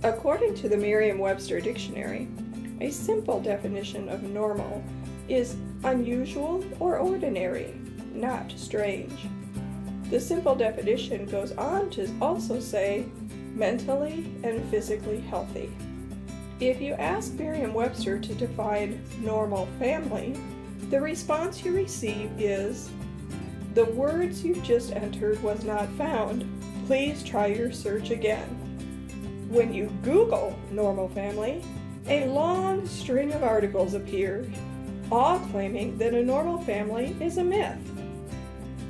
According to the Merriam-Webster dictionary, a simple definition of normal is unusual or ordinary, not strange. The simple definition goes on to also say mentally and physically healthy. If you ask Merriam-Webster to define normal family, the response you receive is, "The words you just entered was not found. Please try your search again." When you Google normal family, a long string of articles appear, all claiming that a normal family is a myth.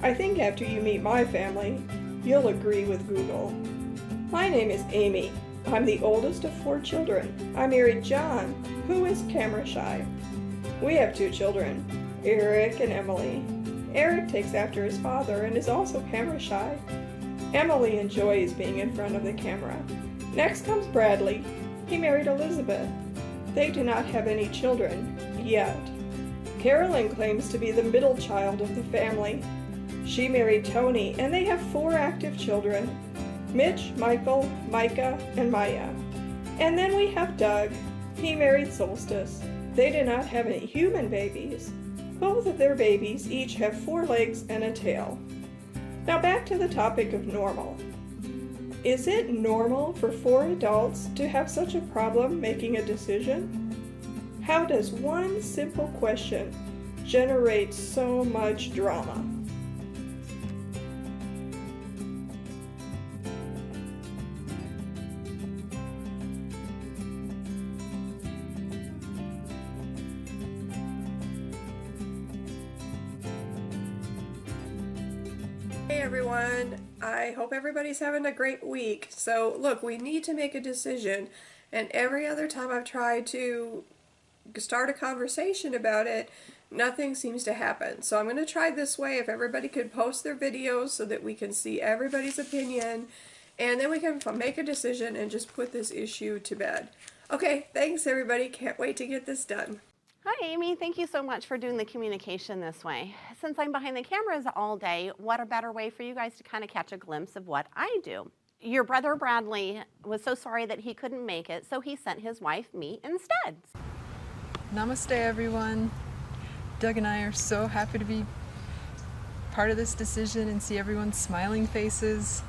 I think after you meet my family, you'll agree with Google. My name is Amy. I'm the oldest of 4 children. I married John, who is camera shy. We have 2 children, Eric and Emily. Eric takes after his father and is also camera shy. Emily enjoys being in front of the camera. Next comes Bradley. He married Elizabeth. They do not have any children, yet. Carolyn claims to be the middle child of the family. She married Tony, and they have 4 active children, Mitch, Michael, Micah, and Maya. And then we have Doug. He married Solstice. They do not have any human babies. Both of their babies each have 4 legs and a tail. Now back to the topic of normal. Is it normal for 4 adults to have such a problem making a decision? How does one simple question generate so much drama? Hey everyone, I hope everybody's having a great week. So look, we need to make a decision, and every other time I've tried to start a conversation about it, nothing seems to happen. So I'm going to try this way. If everybody could post their videos so that we can see everybody's opinion, and then we can make a decision and just put this issue to bed. Okay, thanks everybody. Can't wait to get this done. Hi Amy, thank you so much for doing the communication this way. Since I'm behind the cameras all day, what a better way for you guys to kind of catch a glimpse of what I do. Your brother Bradley was so sorry that he couldn't make it, so he sent his wife me instead. Namaste everyone. Doug and I are so happy to be part of this decision and see everyone's smiling faces.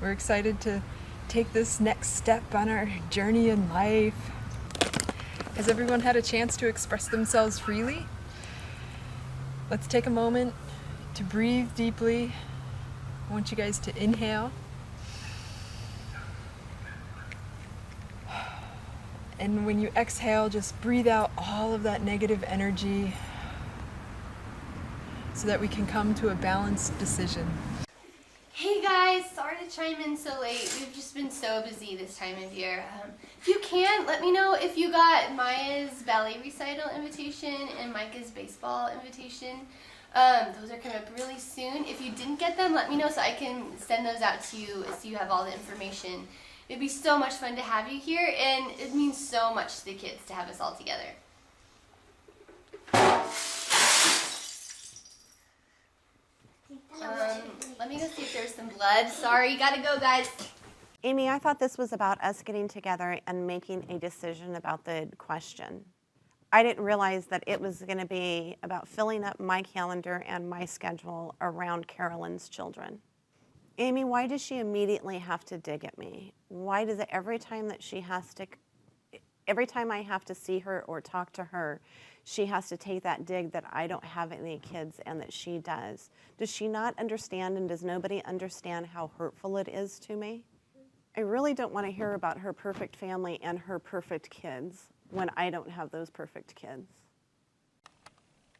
We're excited to take this next step on our journey in life. Has everyone had a chance to express themselves freely? Let's take a moment to breathe deeply. I want you guys to inhale. And when you exhale, just breathe out all of that negative energy so that we can come to a balanced decision. Hey guys, sorry to chime in so late. We've just been so busy this time of year. If you can, let me know if you got Maya's ballet recital invitation and Micah's baseball invitation. Those are coming up really soon. If you didn't get them, let me know so I can send those out to you so you have all the information. It'd be so much fun to have you here, and it means so much to the kids to have us all together. Let me go see if there's some blood. Sorry, gotta go, guys. Amy, I thought this was about us getting together and making a decision about the question. I didn't realize that it was going to be about filling up my calendar and my schedule around Carolyn's children. Amy, why does she immediately have to dig at me? Why does it every time I have to see her or talk to her, she has to take that dig that I don't have any kids and that she does? Does she not understand, and does nobody understand how hurtful it is to me? I really don't want to hear about her perfect family and her perfect kids when I don't have those perfect kids.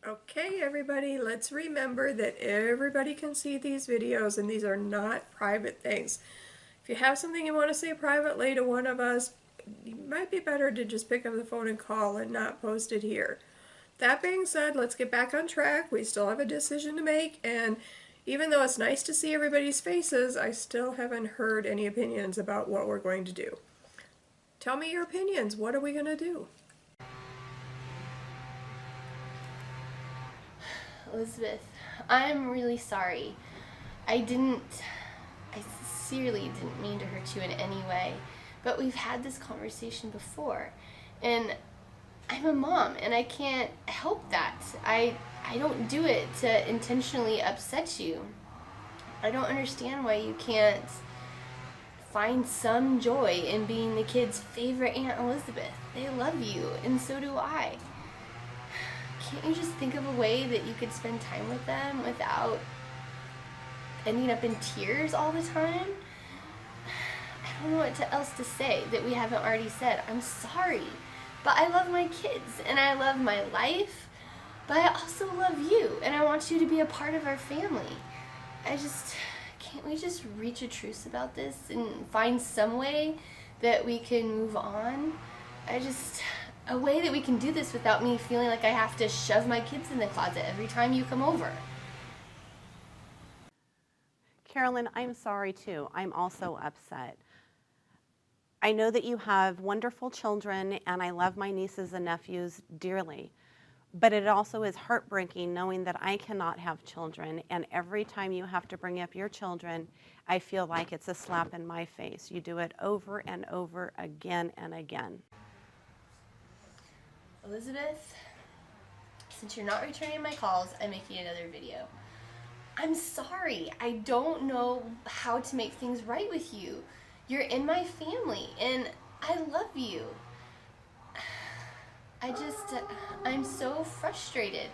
Okay, everybody, let's remember that everybody can see these videos, and these are not private things. If you have something you want to say privately to one of us, it might be better to just pick up the phone and call and not post it here. That being said, let's get back on track. We still have a decision to make, and even though it's nice to see everybody's faces, I still haven't heard any opinions about what we're going to do. Tell me your opinions. What are we going to do? Elizabeth, I'm really sorry. I sincerely didn't mean to hurt you in any way. but we've had this conversation before. And I'm a mom, and I can't help that. I don't do it to intentionally upset you. I don't understand why you can't find some joy in being the kids' favorite Aunt Elizabeth. They love you, and so do I. Can't you just think of a way that you could spend time with them without ending up in tears all the time? I don't know what else to say that we haven't already said. I'm sorry, but I love my kids, and I love my life, but I also love you, and I want you to be a part of our family. Can't we just reach a truce about this and find some way that we can move on? A way that we can do this without me feeling like I have to shove my kids in the closet every time you come over. Carolyn, I'm sorry too. I'm also upset. I know that you have wonderful children, and I love my nieces and nephews dearly. But it also is heartbreaking knowing that I cannot have children, and every time you have to bring up your children, I feel like it's a slap in my face. You do it over and over again and again. Elizabeth, since you're not returning my calls, I'm making another video. I'm sorry. I don't know how to make things right with you. You're in my family, and I love you. I'm so frustrated.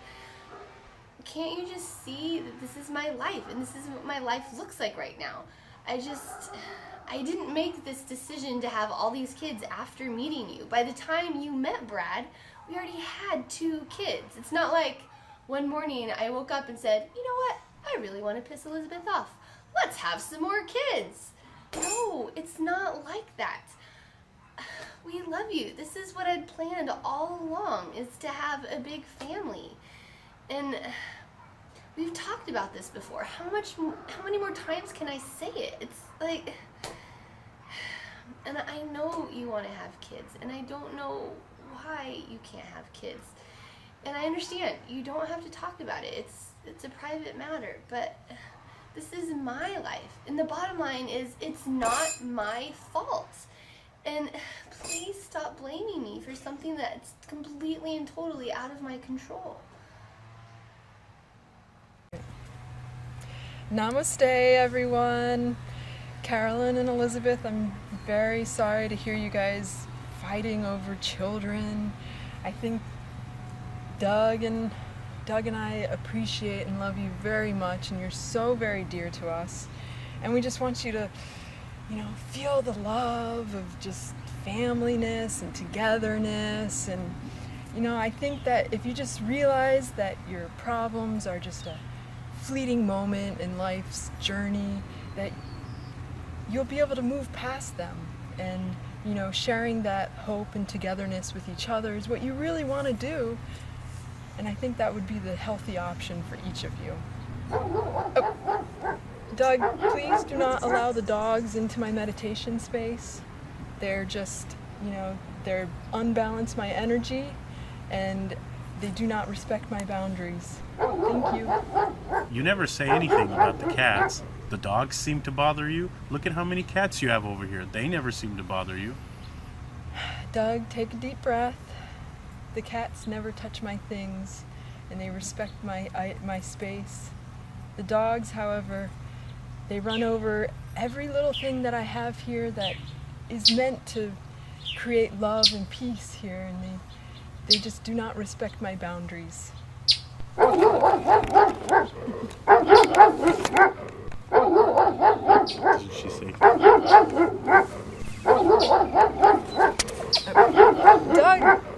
Can't you just see that this is my life, and this is what my life looks like right now? I didn't make this decision to have all these kids after meeting you. By the time you met Brad, we already had 2 kids. It's not like one morning I woke up and said, you know what, I really want to piss Elizabeth off. Let's have some more kids. No, it's not like that. We love you. This is what I'd planned all along, is to have a big family. And we've talked about this before. How many more times can I say it? It's like, and I know you want to have kids, and I don't know why you can't have kids. And I understand you don't have to talk about it. It's a private matter, but this is my life. And the bottom line is, it's not my fault. And please stop blaming me for something that's completely and totally out of my control. Namaste, everyone. Carolyn and Elizabeth, I'm very sorry to hear you guys fighting over children. I think Doug and I appreciate and love you very much, and you're so very dear to us. And we just want you to, feel the love of just familyness and togetherness. And, I think that if you just realize that your problems are just a fleeting moment in life's journey, that you'll be able to move past them. And, sharing that hope and togetherness with each other is what you really want to do. And I think that would be the healthy option for each of you. Oh. Doug, please do not allow the dogs into my meditation space. They're just, they're unbalance my energy, and they do not respect my boundaries. Thank you. You never say anything about the cats. The dogs seem to bother you. Look at how many cats you have over here. They never seem to bother you. Doug, take a deep breath. The cats never touch my things, and they respect my space. The dogs, however, they run over every little thing that I have here that is meant to create love and peace here, and they just do not respect my boundaries. What did she say?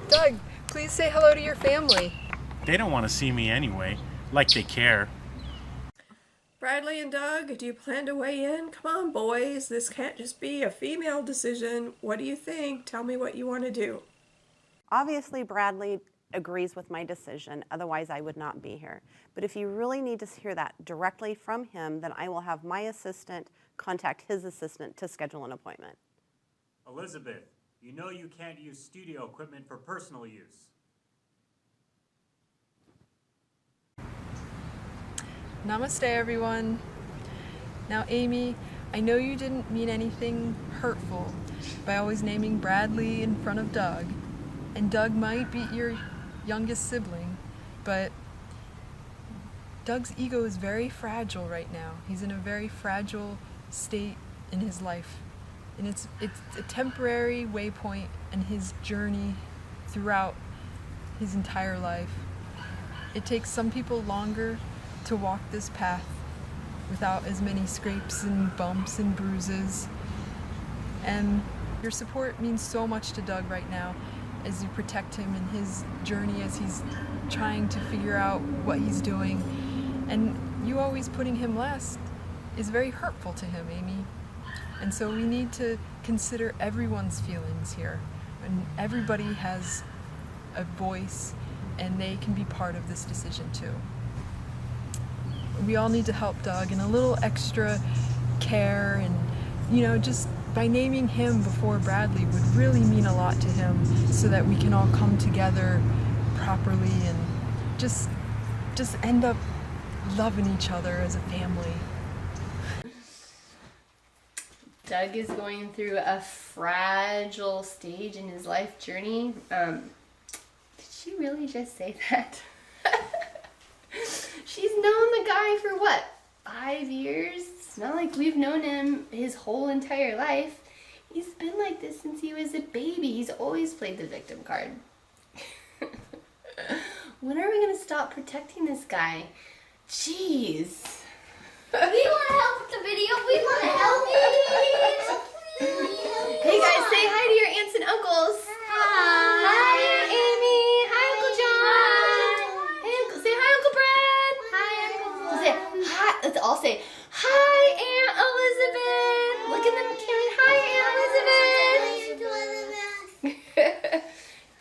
Doug, please say hello to your family. They don't want to see me anyway, like they care. Bradley and Doug, do you plan to weigh in? Come on, boys. This can't just be a female decision. What do you think? Tell me what you want to do. Obviously, Bradley agrees with my decision, otherwise I would not be here. But if you really need to hear that directly from him, then I will have my assistant contact his assistant to schedule an appointment. Elizabeth, you know you can't use studio equipment for personal use. Namaste, everyone. Now, Amy, I know you didn't mean anything hurtful, by always naming Bradley in front of Doug. And Doug might be your youngest sibling, but Doug's ego is very fragile right now. He's in a very fragile state in his life. And it's a temporary waypoint in his journey throughout his entire life. It takes some people longer to walk this path without as many scrapes and bumps and bruises. And your support means so much to Doug right now as you protect him in his journey as he's trying to figure out what he's doing. And you always putting him last is very hurtful to him, Amy. And so we need to consider everyone's feelings here. And everybody has a voice and they can be part of this decision too. We all need to help Doug, and a little extra care and, just by naming him before Bradley would really mean a lot to him so that we can all come together properly and just end up loving each other as a family. Doug is going through a fragile stage in his life journey. Did she really just say that? She's known the guy for what, 5 years? It's not like we've known him his whole entire life. He's been like this since he was a baby. He's always played the victim card. When are we going to stop protecting this guy? Jeez. We want to help with the video. We want to help you. Hey guys, say hi to your aunts and uncles. Hi. Hi, Aunt Amy. Hi, Uncle John. Hey, Uncle. Say hi, Uncle Brad. Hi, Uncle. Say hi. Let's all say hi, Aunt Elizabeth. Look at them, Karen. Hi, Aunt Elizabeth.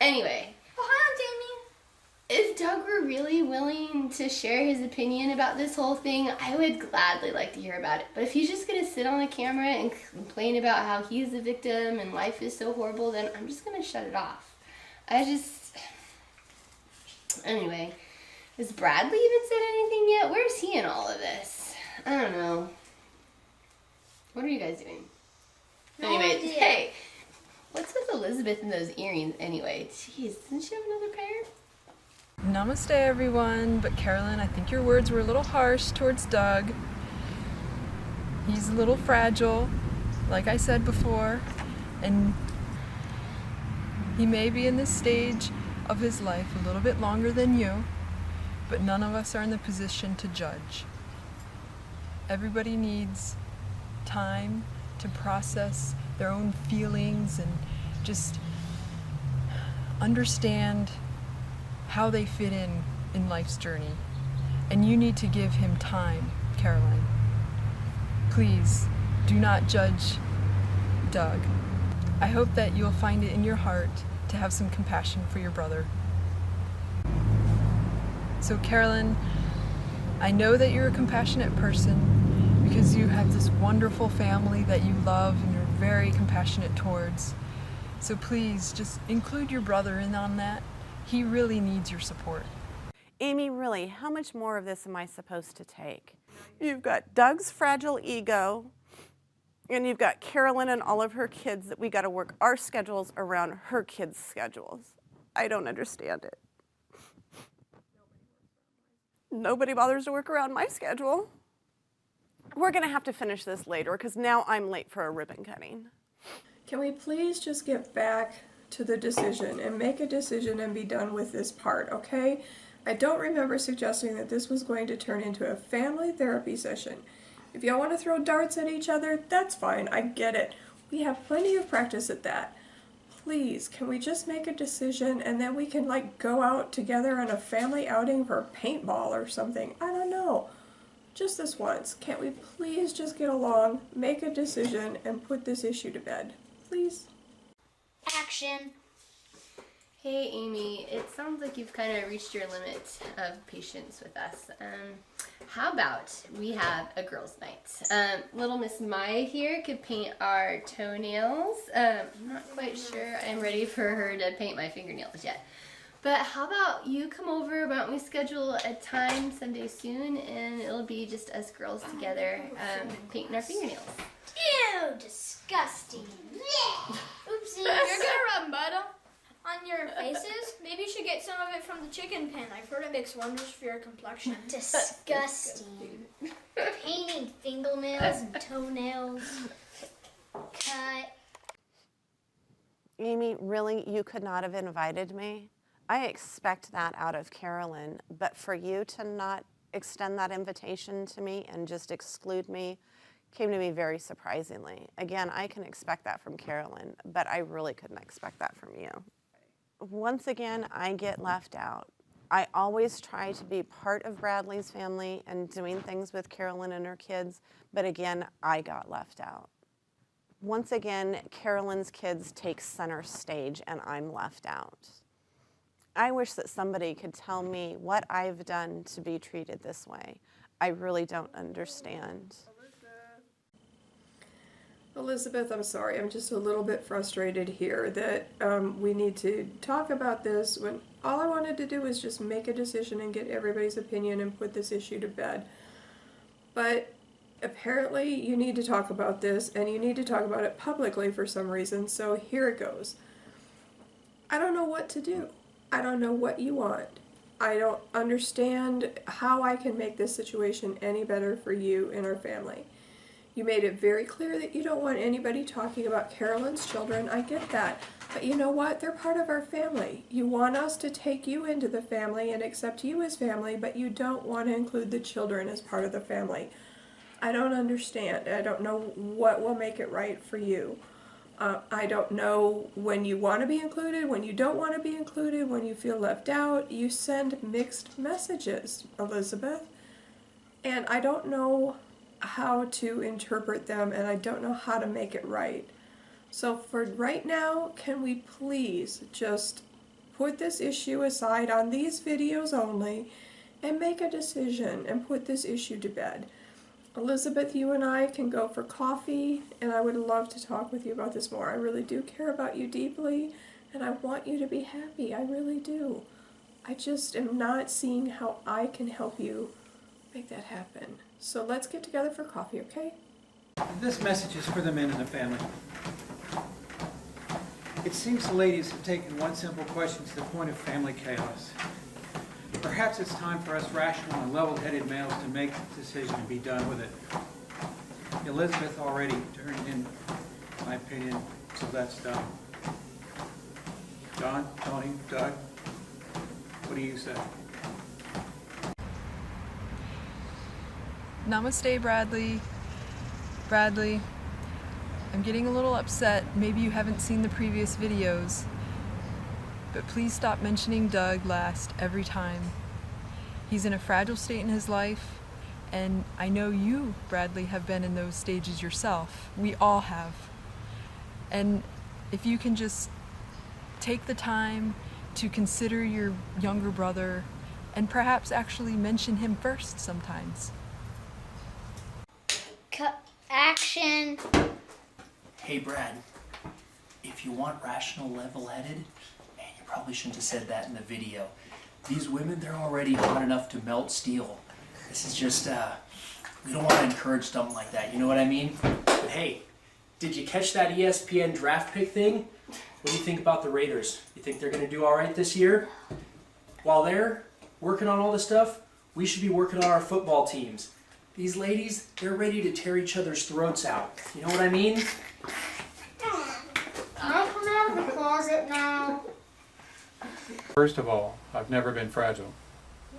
Anyway. Oh, hi, Aunt Amy. If Doug were really willing to share his opinion about this whole thing, I would gladly like to hear about it. But if he's just going to sit on the camera and complain about how he's the victim and life is so horrible, then I'm just going to shut it off. Anyway, has Bradley even said anything yet? Where's he in all of this? I don't know. What are you guys doing? No Anyways, idea. hey, what's with Elizabeth and those earrings anyway? Jeez, doesn't she have another pair? Namaste, everyone. But Carolyn, I think your words were a little harsh towards Doug. He's a little fragile, like I said before, and he may be in this stage of his life a little bit longer than you, but none of us are in the position to judge. Everybody needs time to process their own feelings and just understand how they fit in life's journey. And you need to give him time, Caroline. Please do not judge Doug. I hope that you'll find it in your heart to have some compassion for your brother. So Carolyn, I know that you're a compassionate person because you have this wonderful family that you love and you're very compassionate towards. So please just include your brother in on that. He really needs your support. Amy, really, how much more of this am I supposed to take? You've got Doug's fragile ego, and you've got Carolyn and all of her kids that we got to work our schedules around her kids' schedules. I don't understand it. Nobody bothers to work around my schedule. We're going to have to finish this later because now I'm late for a ribbon cutting. Can we please just get back to the decision and make a decision and be done with this part, okay? I don't remember suggesting that this was going to turn into a family therapy session. If y'all want to throw darts at each other, that's fine, I get it. We have plenty of practice at that. Please, can we just make a decision and then we can go out together on a family outing for paintball or something? I don't know. Just this once. Can't we please just get along, make a decision, and put this issue to bed? Please? Action. Hey Amy, it sounds like you've kind of reached your limit of patience with us. How about we have a girls' night? Little Miss Maya here could paint our toenails. I'm not quite sure I'm ready for her to paint my fingernails yet. But how about you come over, why don't we schedule a time someday soon, and it'll be just us girls together painting our fingernails. Ew! so disgusting. Oopsie. You're gonna rub mud on your faces? Maybe you should get some of it from the chicken pen. I've heard it makes wonders for your complexion. Disgusting. Painting fingernails and toenails. Cut. Amy, really, you could not have invited me? I expect that out of Carolyn, but for you to not extend that invitation to me and just exclude me came to me very surprisingly. Again, I can expect that from Carolyn, but I really couldn't expect that from you. Once again, I get left out. I always try to be part of Bradley's family and doing things with Carolyn and her kids, but again, I got left out. Once again, Carolyn's kids take center stage and I'm left out. I wish that somebody could tell me what I've done to be treated this way. I really don't understand. Elizabeth, I'm sorry. I'm just a little bit frustrated here that we need to talk about this when all I wanted to do was just make a decision and get everybody's opinion and put this issue to bed. But apparently you need to talk about this and you need to talk about it publicly for some reason, so here it goes. I don't know what to do. I don't know what you want. I don't understand how I can make this situation any better for you and our family. You made it very clear that you don't want anybody talking about Carolyn's children. I get that. But you know what? They're part of our family. You want us to take you into the family and accept you as family, but you don't want to include the children as part of the family. I don't understand. I don't know what will make it right for you. I don't know when you want to be included, when you don't want to be included, when you feel left out. You send mixed messages, Elizabeth. And I don't know how to interpret them, and I don't know how to make it right. So for right now, can we please just put this issue aside on these videos only and make a decision and put this issue to bed? Elizabeth, you and I can go for coffee, and I would love to talk with you about this more. I really do care about you deeply, and I want you to be happy. I really do. I just am not seeing how I can help you make that happen. So let's get together for coffee, okay? This message is for the men in the family. It seems the ladies have taken one simple question to the point of family chaos. Perhaps it's time for us rational and level-headed males to make the decision and be done with it. Elizabeth already turned in my opinion, so that's done. John, Tony, Doug, what do you say? Namaste, Bradley. Bradley, I'm getting a little upset. Maybe you haven't seen the previous videos, but please stop mentioning Doug last every time. He's in a fragile state in his life, and I know you, Bradley, have been in those stages yourself. We all have. And if you can just take the time to consider your younger brother and perhaps actually mention him first sometimes. Action. Hey Brad, if you want rational, level-headed, man, you probably shouldn't have said that in the video. These women, they're already hot enough to melt steel. This is just, we don't want to encourage something like that, you know what I mean? But hey, did you catch that ESPN draft pick thing? What do you think about the Raiders? You think they're going to do all right this year? While they're working on all this stuff, we should be working on our football teams. These ladies, they're ready to tear each other's throats out. You know what I mean? Can I come out of the closet now? First of all, I've never been fragile.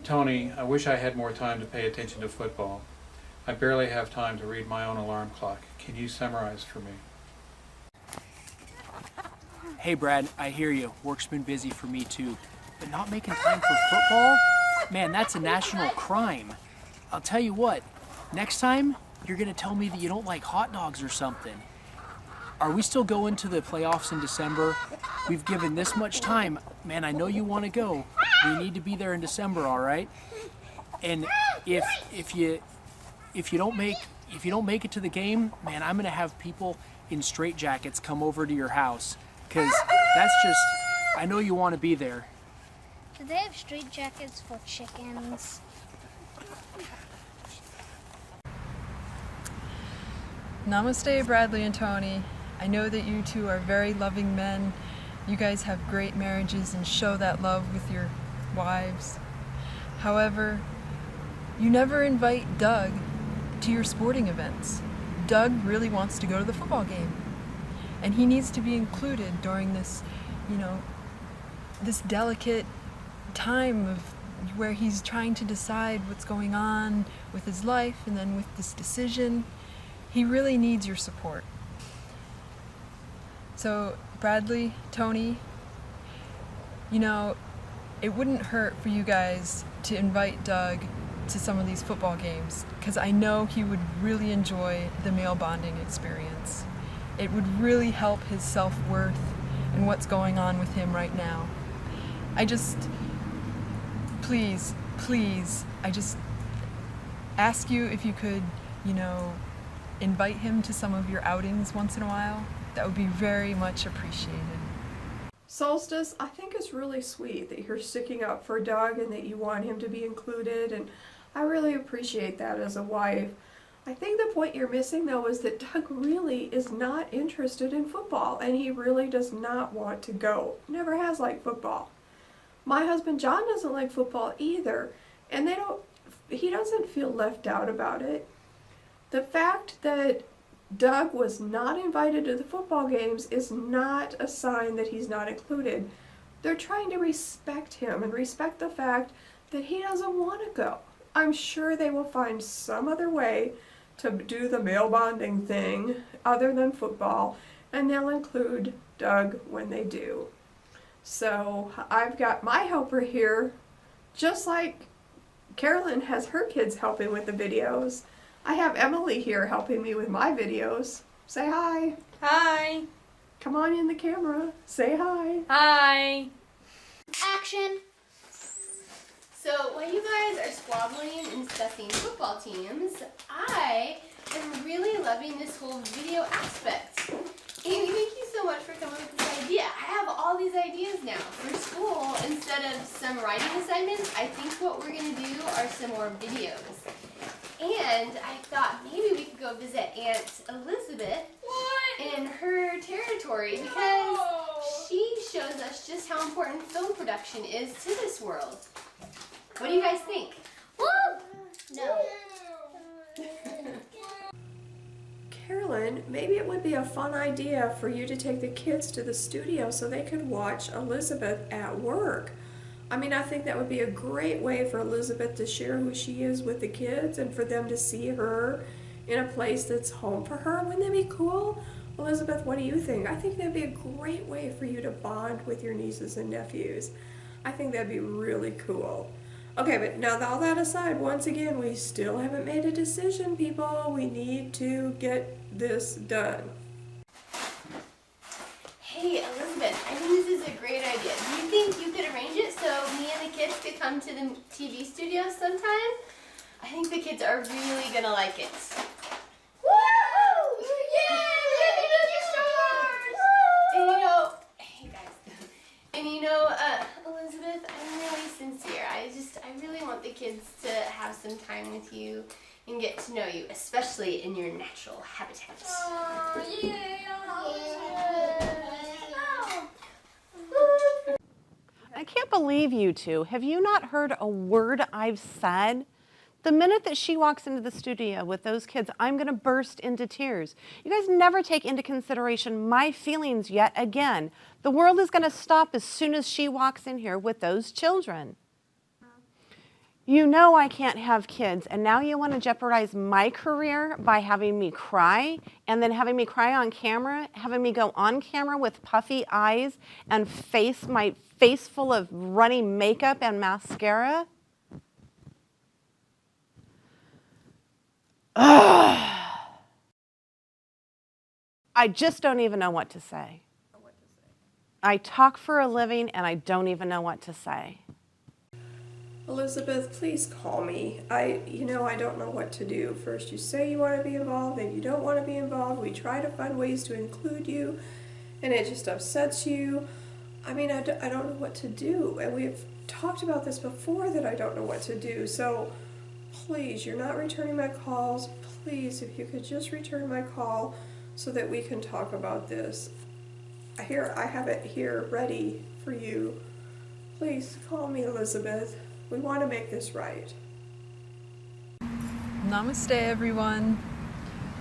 Tony, I wish I had more time to pay attention to football. I barely have time to read my own alarm clock. Can you summarize for me? Hey Brad, I hear you. Work's been busy for me too. But not making time for football? Man, that's a national crime. I'll tell you what, next time, you're going to tell me that you don't like hot dogs or something. Are we still going to the playoffs in December? We've given this much time. Man, I know you want to go. We need to be there in December, all right? And if you don't make it to the game, man, I'm going to have people in straitjackets come over to your house, cuz that's just, I know you want to be there. Do they have straitjackets for chickens? Namaste, Bradley and Tony. I know that you two are very loving men. You guys have great marriages and show that love with your wives. However, you never invite Doug to your sporting events. Doug really wants to go to the football game. And he needs to be included during this, this delicate time of where he's trying to decide what's going on with his life and then with this decision. He really needs your support. So, Bradley, Tony, it wouldn't hurt for you guys to invite Doug to some of these football games, because I know he would really enjoy the male bonding experience. It would really help his self-worth and what's going on with him right now. Please, I just ask you if you could, invite him to some of your outings once in a while. That would be very much appreciated. Solstice, I think it's really sweet that you're sticking up for Doug and that you want him to be included, and I really appreciate that as a wife. I think the point you're missing, though, is that Doug really is not interested in football, and he really does not want to go. Never has liked football. My husband John doesn't like football either, and he doesn't feel left out about it. The fact that Doug was not invited to the football games is not a sign that he's not included. They're trying to respect him and respect the fact that he doesn't want to go. I'm sure they will find some other way to do the male bonding thing other than football, and they'll include Doug when they do. So I've got my helper here, just like Carolyn has her kids helping with the videos. I have Emily here helping me with my videos. Say hi. Hi. Come on in the camera. Say hi. Hi. Action. So while you guys are squabbling and discussing football teams, I am really loving this whole video aspect. Amy, thank you so much for coming up with this idea. I have all these ideas now for school. Instead of some writing assignments, I think what we're going to do are some more videos. And I thought maybe we could go visit Aunt Elizabeth in her territory, because she shows us just how important film production is to this world. What do you guys think? Woo! No. Carolyn, maybe it would be a fun idea for you to take the kids to the studio so they could watch Elizabeth at work. I mean, I think that would be a great way for Elizabeth to share who she is with the kids and for them to see her in a place that's home for her. Wouldn't that be cool? Elizabeth, what do you think? I think that'd be a great way for you to bond with your nieces and nephews. I think that'd be really cool. Okay, but now all that aside, once again, we still haven't made a decision, people. We need to get this done. Hey, Elizabeth, I think this is a great idea. Do you think you could arrange it so me and the kids could come to the TV studio sometime? I think the kids are really gonna like it. Woo! Yay! And Elizabeth, I'm really sincere. I really want the kids to have some time with you and get to know you, especially in your natural habitat. I can't believe you two. Have you not heard a word I've said? The minute that she walks into the studio with those kids, I'm going to burst into tears. You guys never take into consideration my feelings yet again. The world is going to stop as soon as she walks in here with those children. You know I can't have kids, and now you want to jeopardize my career by having me cry, and then having me cry on camera, having me go on camera with puffy eyes and my face full of runny makeup and mascara. Ugh. I just don't even know what to say. I talk for a living and I don't even know what to say. Elizabeth, please call me. I don't know what to do. First you say you want to be involved, then you don't want to be involved. We try to find ways to include you, and it just upsets you. I mean, I don't know what to do. And we've talked about this before, that I don't know what to do. So please, you're not returning my calls. Please, if you could just return my call so that we can talk about this. I have it here ready for you. Please call me, Elizabeth. We want to make this right. Namaste, everyone.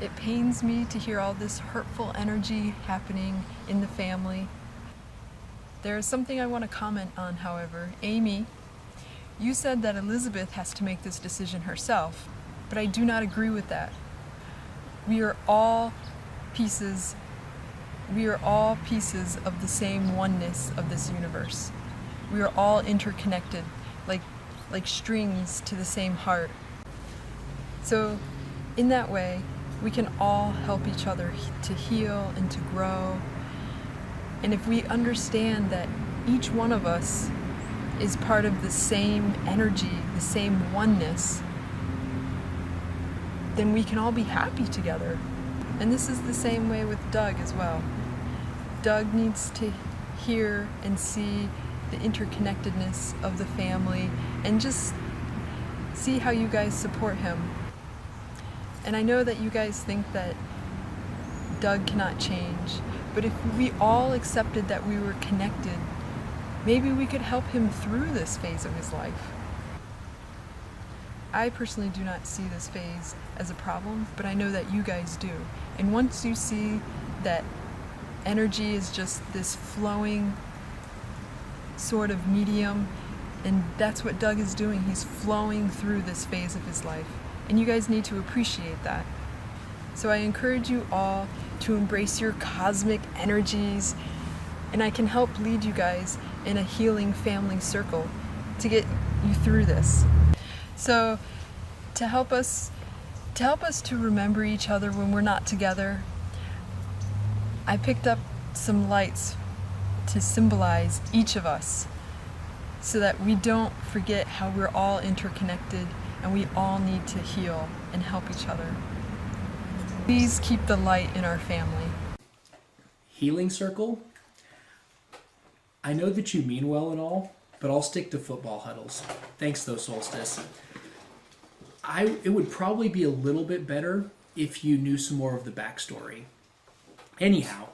It pains me to hear all this hurtful energy happening in the family. There is something I want to comment on, however. Amy, you said that Elizabeth has to make this decision herself, but I do not agree with that. We are all pieces of the same oneness of this universe. We are all interconnected, like strings to the same heart. So, in that way, we can all help each other to heal and to grow. And if we understand that each one of us is part of the same energy, the same oneness, then we can all be happy together. And this is the same way with Doug as well. Doug needs to hear and see the interconnectedness of the family and just see how you guys support him. And I know that you guys think that Doug cannot change, but if we all accepted that we were connected, maybe we could help him through this phase of his life. I personally do not see this phase as a problem, but I know that you guys do. And once you see that energy is just this flowing sort of medium, and that's what Doug is doing. He's flowing through this phase of his life. And you guys need to appreciate that. So I encourage you all to embrace your cosmic energies, and I can help lead you guys in a healing family circle to get you through this. So to help us to remember each other when we're not together, I picked up some lights to symbolize each of us so that we don't forget how we're all interconnected and we all need to heal and help each other. Please keep the light in our family. Healing circle? I know that you mean well and all, but I'll stick to football huddles. Thanks though, Solstice. It would probably be a little bit better if you knew some more of the backstory. Anyhow,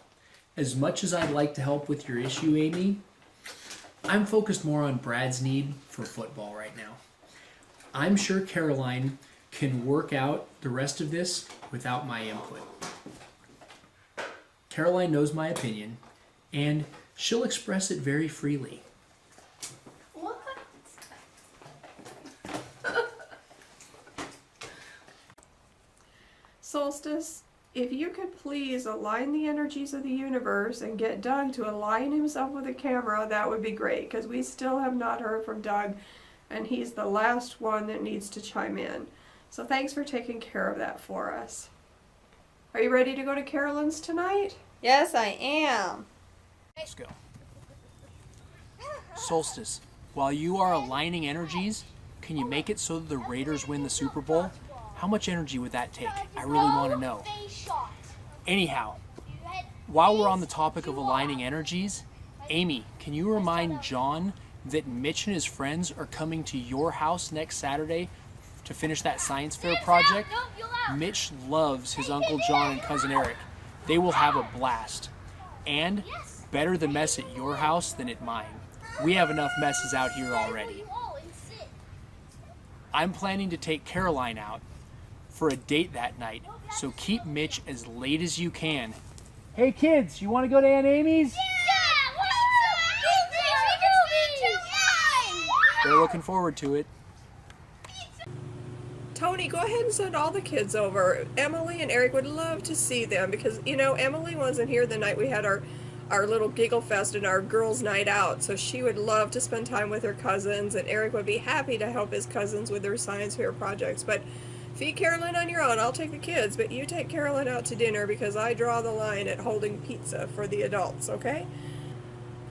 as much as I'd like to help with your issue, Amy, I'm focused more on Brad's need for football right now. I'm sure Caroline can work out the rest of this without my input. Caroline knows my opinion, and she'll express it very freely. What? Solstice, if you could please align the energies of the universe and get Doug to align himself with the camera, that would be great, because we still have not heard from Doug, and he's the last one that needs to chime in. So thanks for taking care of that for us. Are you ready to go to Carolyn's tonight? Yes, I am. Let's go. Solstice, while you are aligning energies, can you make it so that the Raiders win the Super Bowl? How much energy would that take? I really want to know. Anyhow, while we're on the topic of aligning energies, Amy, can you remind John that Mitch and his friends are coming to your house next Saturday to finish that science fair project? Mitch loves his Uncle John and Cousin Eric. They will have a blast. And better the mess at your house than at mine. We have enough messes out here already. I'm planning to take Caroline out for a date that night, so keep Mitch as late as you can. Hey kids, you want to go to Aunt Amy's? They're looking forward to it. Tony, go ahead and send all the kids over. Emily and Eric would love to see them because, you know, Emily wasn't here the night we had our little giggle fest and our girls' night out, so she would love to spend time with her cousins, and Eric would be happy to help his cousins with their science fair projects. But feed Carolyn on your own. I'll take the kids, but you take Carolyn out to dinner because I draw the line at holding pizza for the adults, okay?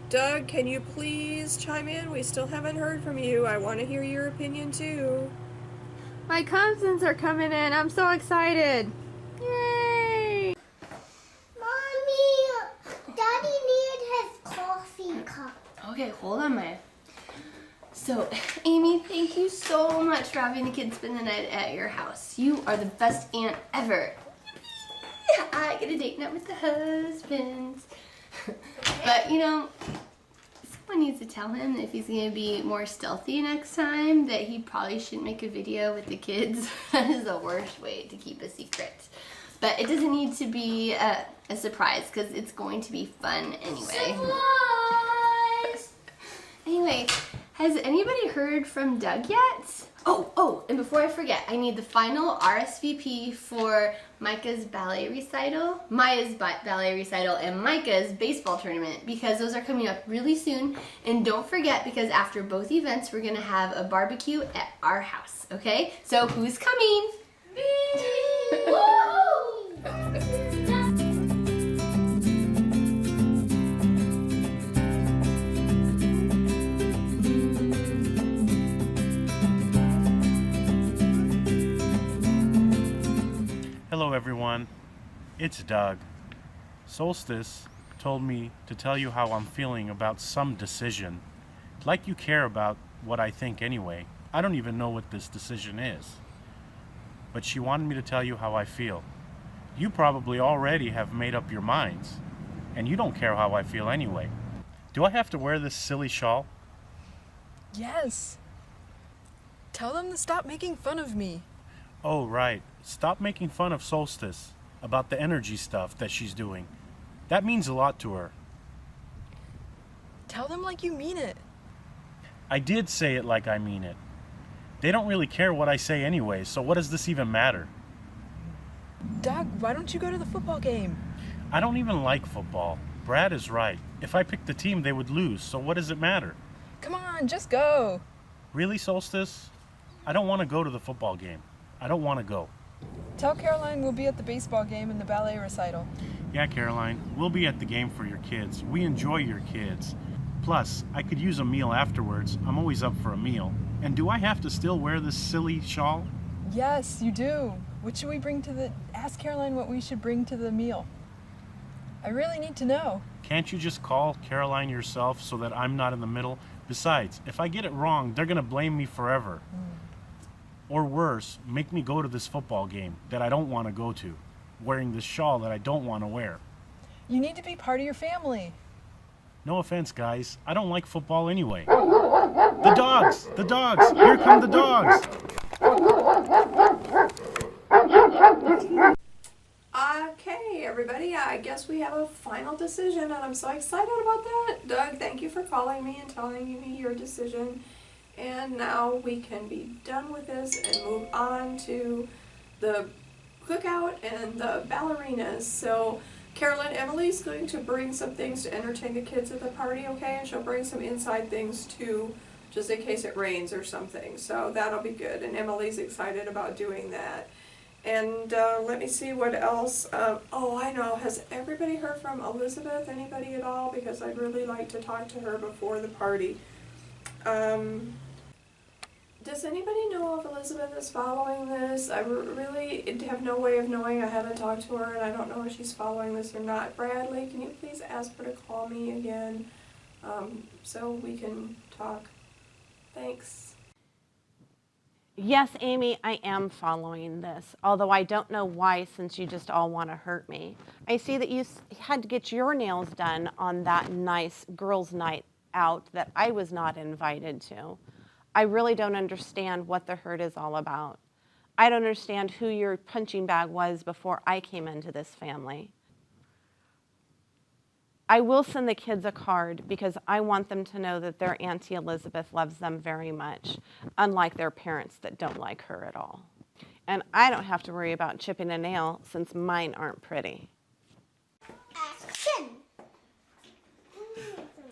Doug, can you please chime in? We still haven't heard from you. I want to hear your opinion too. My cousins are coming in. I'm so excited. Yay! Mommy, Daddy needs his coffee cup. Okay, hold on, Maya. So, Amy, thank you so much for having the kids spend the night at your house. You are the best aunt ever. I get a date night with the husbands. But, you know, someone needs to tell him that if he's going to be more stealthy next time, that he probably shouldn't make a video with the kids. That is the worst way to keep a secret. But it doesn't need to be a surprise, because it's going to be fun anyway. Supplies! Anyway, has anybody heard from Doug yet? Oh, and before I forget, I need the final RSVP for Micah's ballet recital, Maya's ballet recital, and Micah's baseball tournament, because those are coming up really soon. And don't forget, because after both events, we're gonna have a barbecue at our house, okay? So who's coming? Me! Woo! Hello everyone, it's Doug. Solstice told me to tell you how I'm feeling about some decision. Like you care about what I think anyway. I don't even know what this decision is. But she wanted me to tell you how I feel. You probably already have made up your minds, and you don't care how I feel anyway. Do I have to wear this silly shawl? Yes. Tell them to stop making fun of me. Oh, right. Stop making fun of Solstice about the energy stuff that she's doing. That means a lot to her. Tell them like you mean it. I did say it like I mean it. They don't really care what I say anyway, so what does this even matter? Doug, why don't you go to the football game? I don't even like football. Brad is right. If I picked the team, they would lose, so what does it matter? Come on, just go. Really, Solstice? I don't want to go to the football game. I don't want to go. Tell Caroline we'll be at the baseball game and the ballet recital. Yeah, Caroline, we'll be at the game for your kids. We enjoy your kids. Plus, I could use a meal afterwards. I'm always up for a meal. And do I have to still wear this silly shawl? Yes, you do. What should we bring to the... Ask Caroline what we should bring to the meal. I really need to know. Can't you just call Caroline yourself so that I'm not in the middle? Besides, if I get it wrong, they're going to blame me forever. Or worse, make me go to this football game that I don't want to go to, wearing this shawl that I don't want to wear. You need to be part of your family. No offense, guys. I don't like football anyway. The dogs! The dogs! Here come the dogs! Okay, everybody, I guess we have a final decision, and I'm so excited about that. Doug, thank you for calling me and telling me your decision. And now we can be done with this and move on to the cookout and the ballerinas. So, Carolyn, Emily's going to bring some things to entertain the kids at the party, okay? And she'll bring some inside things too, just in case it rains or something. So that'll be good. And Emily's excited about doing that. And let me see what else. Oh, I know. Has everybody heard from Elizabeth? Anybody at all? Because I'd really like to talk to her before the party. Does anybody know if Elizabeth is following this? I really have no way of knowing. I haven't talked to her, and I don't know if she's following this or not. Bradley, can you please ask her to call me again so we can talk? Thanks. Yes, Amy, I am following this, although I don't know why, since you just all want to hurt me. I see that you had to get your nails done on that nice girls' night out that I was not invited to. I really don't understand what the hurt is all about. I don't understand who your punching bag was before I came into this family. I will send the kids a card because I want them to know that their Auntie Elizabeth loves them very much, unlike their parents that don't like her at all. And I don't have to worry about chipping a nail since mine aren't pretty. Action!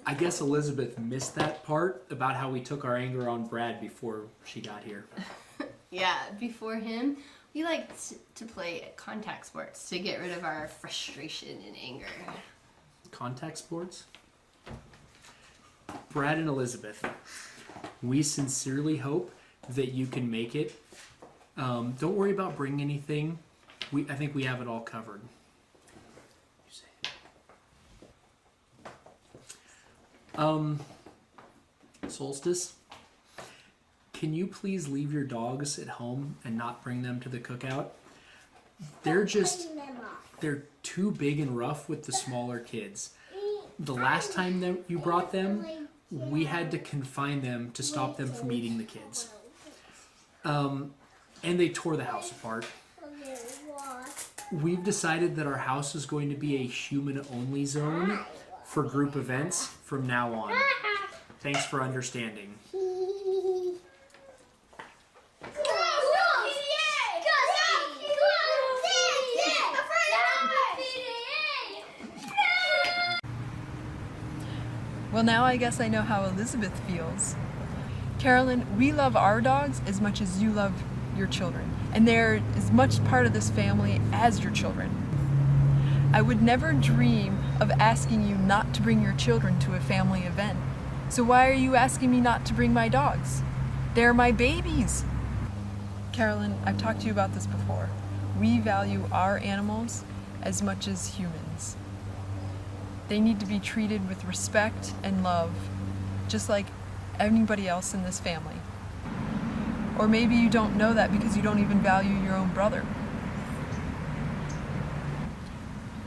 I guess Elizabeth missed that part about how we took our anger on Brad before she got here. Yeah, before him, we liked to play contact sports to get rid of our frustration and anger. Contact sports? Brad and Elizabeth, we sincerely hope that you can make it. Don't worry about bringing anything. I think we have it all covered. Solstice, can you please leave your dogs at home and not bring them to the cookout? They're too big and rough with the smaller kids. The last time that you brought them, we had to confine them to stop them from eating the kids. And they tore the house apart. We've decided that our house is going to be a human-only zone for group events from now on. Thanks for understanding. Well, now I guess I know how Elizabeth feels. Carolyn, we love our dogs as much as you love your children, and they're as much part of this family as your children. I would never dream of asking you not to bring your children to a family event. So why are you asking me not to bring my dogs? They're my babies. Carolyn, I've talked to you about this before. We value our animals as much as humans. They need to be treated with respect and love, just like anybody else in this family. Or maybe you don't know that because you don't even value your own brother.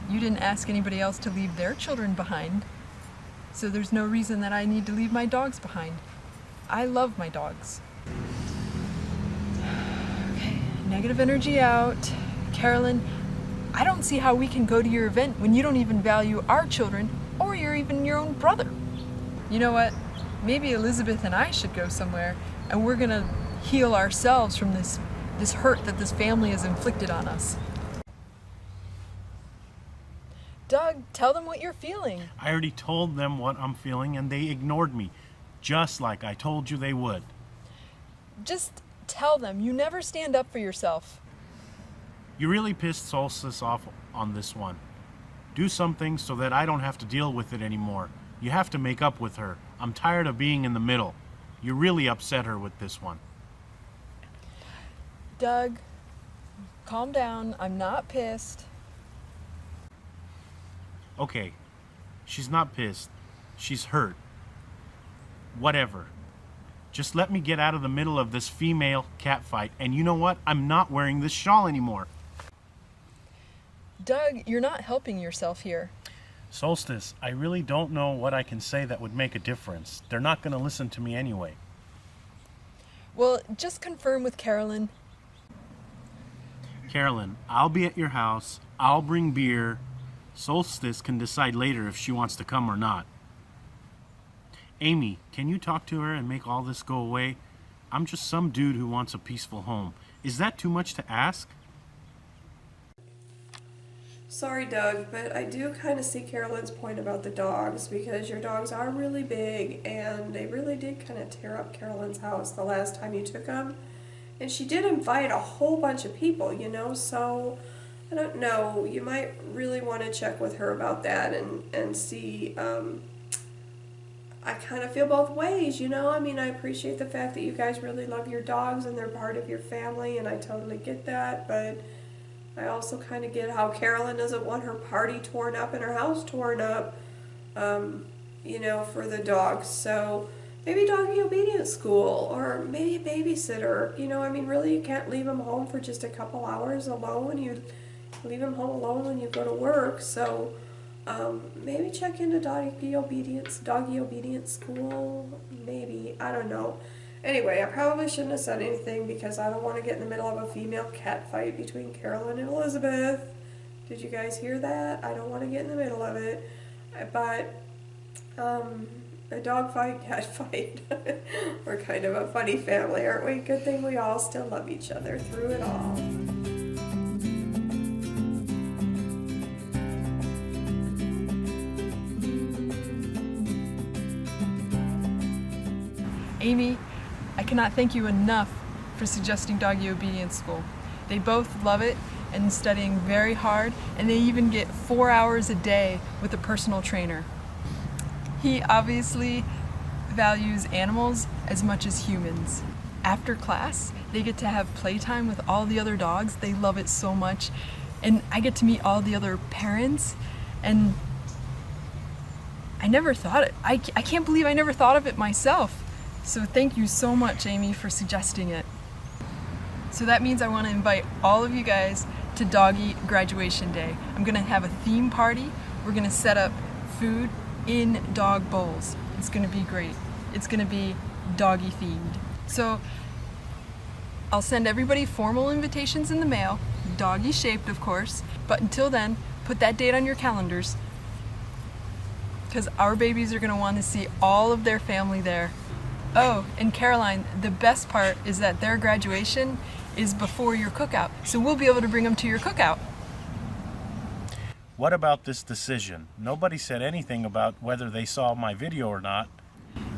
You didn't ask anybody else to leave their children behind, so there's no reason that I need to leave my dogs behind. I love my dogs. Okay, negative energy out. Carolyn, I don't see how we can go to your event when you don't even value our children or even your own brother. You know what? Maybe Elizabeth and I should go somewhere, and we're gonna heal ourselves from this hurt that this family has inflicted on us. Doug, tell them what you're feeling. I already told them what I'm feeling and they ignored me, just like I told you they would. Just tell them. You never stand up for yourself. You really pissed Solstice off on this one. Do something so that I don't have to deal with it anymore. You have to make up with her. I'm tired of being in the middle. You really upset her with this one. Doug, calm down. I'm not pissed. Okay, she's not pissed. She's hurt. Whatever. Just let me get out of the middle of this female cat fight. And you know what? I'm not wearing this shawl anymore. Doug, you're not helping yourself here. Solstice, I really don't know what I can say that would make a difference. They're not going to listen to me anyway. Well, just confirm with Carolyn. Carolyn, I'll be at your house. I'll bring beer. Solstice can decide later if she wants to come or not. Amy, can you talk to her and make all this go away? I'm just some dude who wants a peaceful home. Is that too much to ask? Sorry, Doug, but I do kind of see Carolyn's point about the dogs, because your dogs are really big, and they really did kind of tear up Carolyn's house the last time you took them. And she did invite a whole bunch of people, you know, so I don't know. You might really want to check with her about that and see. I kind of feel both ways, you know. I mean, I appreciate the fact that you guys really love your dogs and they're part of your family, and I totally get that, but I also kind of get how Carolyn doesn't want her party torn up and her house torn up, you know, for the dogs. So maybe doggy obedience school, or maybe a babysitter. You know, I mean, really, you can't leave them home for just a couple hours alone. You leave them home alone when you go to work. So maybe check into doggy obedience school. Maybe, I don't know. Anyway, I probably shouldn't have said anything because I don't want to get in the middle of a female cat fight between Carolyn and Elizabeth. Did you guys hear that? I don't want to get in the middle of it. But a dog fight, cat fight. We're kind of a funny family, aren't we? Good thing we all still love each other through it all. Amy, I cannot thank you enough for suggesting doggy obedience school. They both love it and studying very hard, and they even get 4 hours a day with a personal trainer. He obviously values animals as much as humans. After class, they get to have playtime with all the other dogs. They love it so much. And I get to meet all the other parents, and I never thought it. I can't believe I never thought of it myself. So thank you so much, Amy, for suggesting it. So that means I want to invite all of you guys to Doggy Graduation Day. I'm going to have a theme party. We're going to set up food in dog bowls. It's going to be great. It's going to be doggy themed. So I'll send everybody formal invitations in the mail, doggy shaped of course, but until then, put that date on your calendars because our babies are going to want to see all of their family there. Oh, and Caroline, the best part is that their graduation is before your cookout, so we'll be able to bring them to your cookout. What about this decision? Nobody said anything about whether they saw my video or not.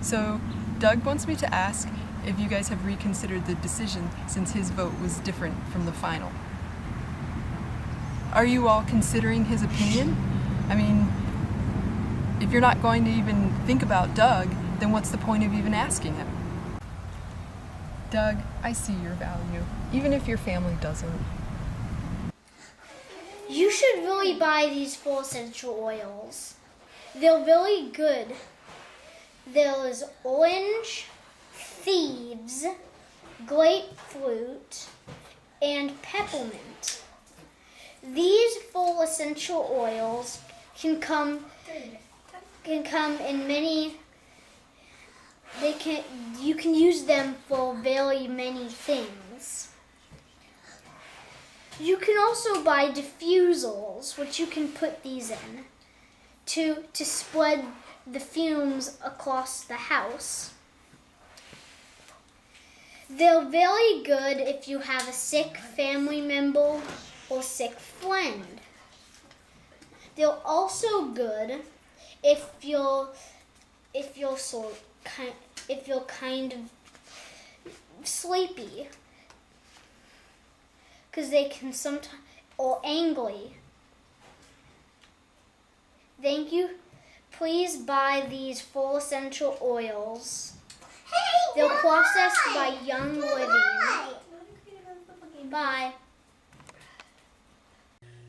So Doug wants me to ask if you guys have reconsidered the decision since his vote was different from the final. Are you all considering his opinion? I mean, if you're not going to even think about Doug, then what's the point of even asking him? Doug, I see your value, even if your family doesn't. You should really buy these full essential oils. They're really good. There's orange, thieves, grapefruit, and peppermint. These full essential oils can come in many. You can use them for very many things. You can also buy diffusers, which you can put these in to spread the fumes across the house. They're very good if you have a sick family member or sick friend. They're also good if you're kind of sleepy, because they can sometimes, or angry. Thank you. Please buy these full essential oils. They're processed by Young Living. Bye.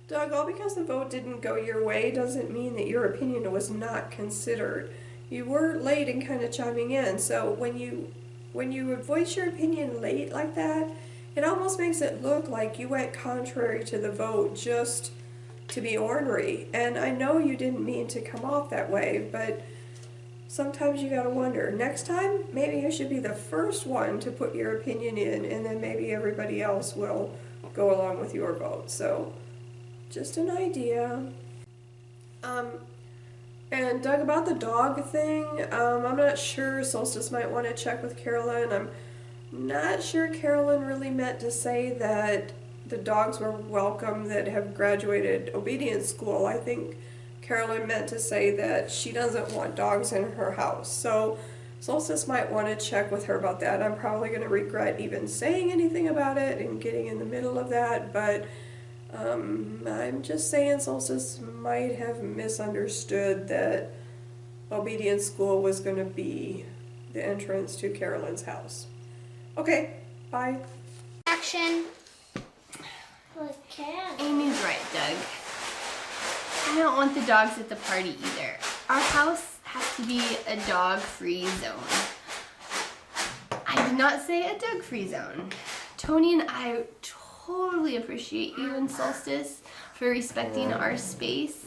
Doug, all because the vote didn't go your way doesn't mean that your opinion was not considered. You were late in kind of chiming in, so when you voice your opinion late like that, it almost makes it look like you went contrary to the vote just to be ornery. And I know you didn't mean to come off that way, but sometimes you gotta wonder. Next time, maybe you should be the first one to put your opinion in, and then maybe everybody else will go along with your vote. So, just an idea. And Doug, about the dog thing, I'm not sure. Solstice might want to check with Carolyn. I'm not sure Carolyn really meant to say that the dogs were welcome that have graduated obedience school. I think Carolyn meant to say that she doesn't want dogs in her house. So Solstice might want to check with her about that. I'm probably going to regret even saying anything about it and getting in the middle of that, but I'm just saying Solstice might have misunderstood that obedience school was going to be the entrance to Carolyn's house. Okay, bye. Action. Amy's right, Doug. I don't want the dogs at the party either. Our house has to be a dog-free zone. I did not say a Doug-free zone. Tony and I totally appreciate you and Solstice for respecting our space,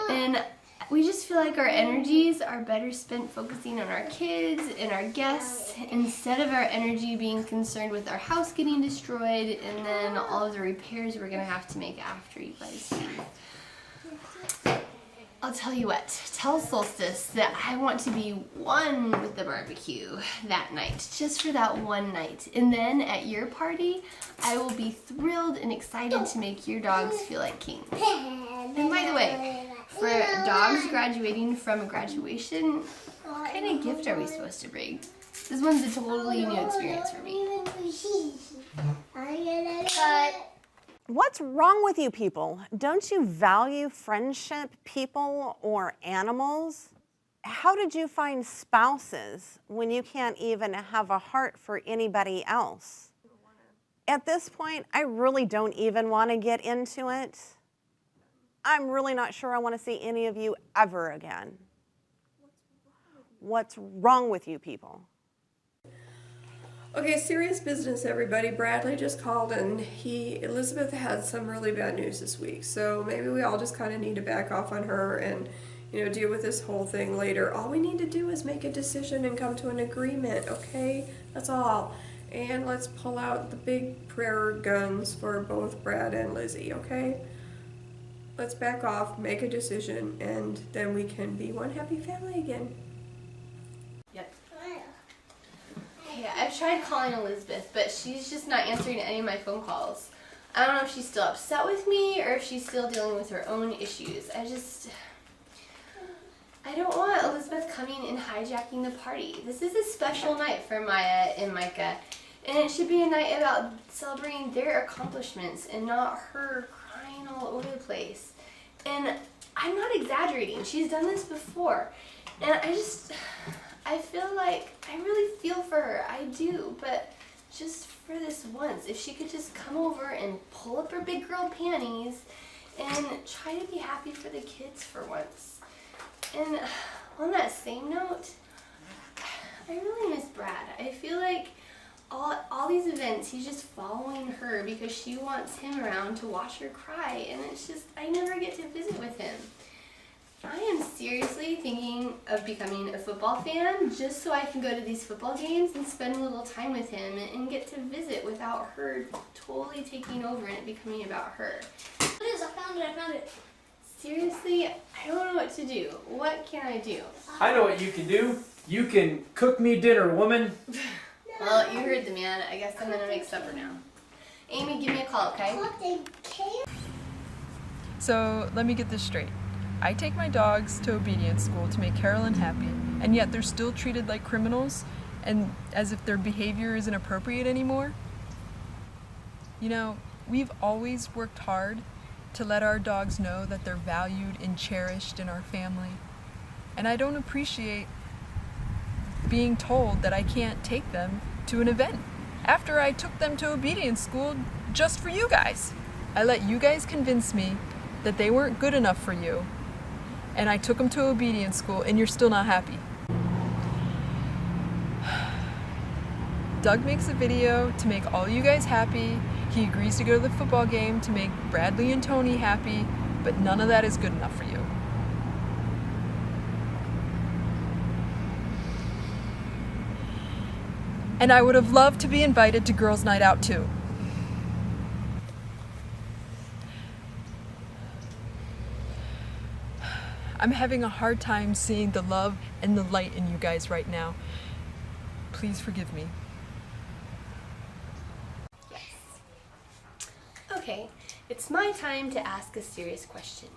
and we just feel like our energies are better spent focusing on our kids and our guests instead of our energy being concerned with our house getting destroyed and then all of the repairs we're gonna have to make after you guys leave. I'll tell you what, tell Solstice that I want to be one with the barbecue that night, just for that one night. And then at your party, I will be thrilled and excited to make your dogs feel like kings. And by the way, for dogs graduating from a graduation, what kind of gift are we supposed to bring? This one's a totally new experience for me. Cut. What's wrong with you people? Don't you value friendship, people, or animals? How did you find spouses when you can't even have a heart for anybody else? At this point, I really don't even want to get into it. I'm really not sure I want to see any of you ever again. What's wrong with you people? Okay, serious business, everybody. Bradley just called and Elizabeth had some really bad news this week. So maybe we all just kind of need to back off on her and, deal with this whole thing later. All we need to do is make a decision and come to an agreement, okay? That's all. And let's pull out the big prayer guns for both Brad and Lizzie, okay? Let's back off, make a decision, and then we can be one happy family again. Yep. Yeah, I've tried calling Elizabeth, but she's just not answering any of my phone calls. I don't know if she's still upset with me or if she's still dealing with her own issues. I don't want Elizabeth coming and hijacking the party. This is a special night for Maya and Micah, and it should be a night about celebrating their accomplishments and not her crying all over the place. And I'm not exaggerating. She's done this before. And I feel like I really feel for her. I do, but just for this once, if she could just come over and pull up her big girl panties and try to be happy for the kids for once. And on that same note, I really miss Brad. I feel like all these events, he's just following her because she wants him around to watch her cry, and it's just, I never get to visit with him. I am seriously thinking of becoming a football fan just so I can go to these football games and spend a little time with him and get to visit without her totally taking over and it becoming about her. It is, I found it. Seriously, I don't know what to do. What can I do? I know what you can do. You can cook me dinner, woman. Well, you heard the man. I guess I'm gonna make supper now. Amy, give me a call, okay? So let me get this straight. I take my dogs to obedience school to make Carolyn happy, and yet they're still treated like criminals and as if their behavior isn't appropriate anymore? We've always worked hard to let our dogs know that they're valued and cherished in our family. And I don't appreciate being told that I can't take them to an event after I took them to obedience school just for you guys. I let you guys convince me that they weren't good enough for you, and I took them to obedience school, and you're still not happy. Doug makes a video to make all you guys happy. He agrees to go to the football game to make Bradley and Tony happy, but none of that is good enough for you. And I would have loved to be invited to girls' night out too. I'm having a hard time seeing the love and the light in you guys right now. Please forgive me. Yes. Okay, it's my time to ask a serious question.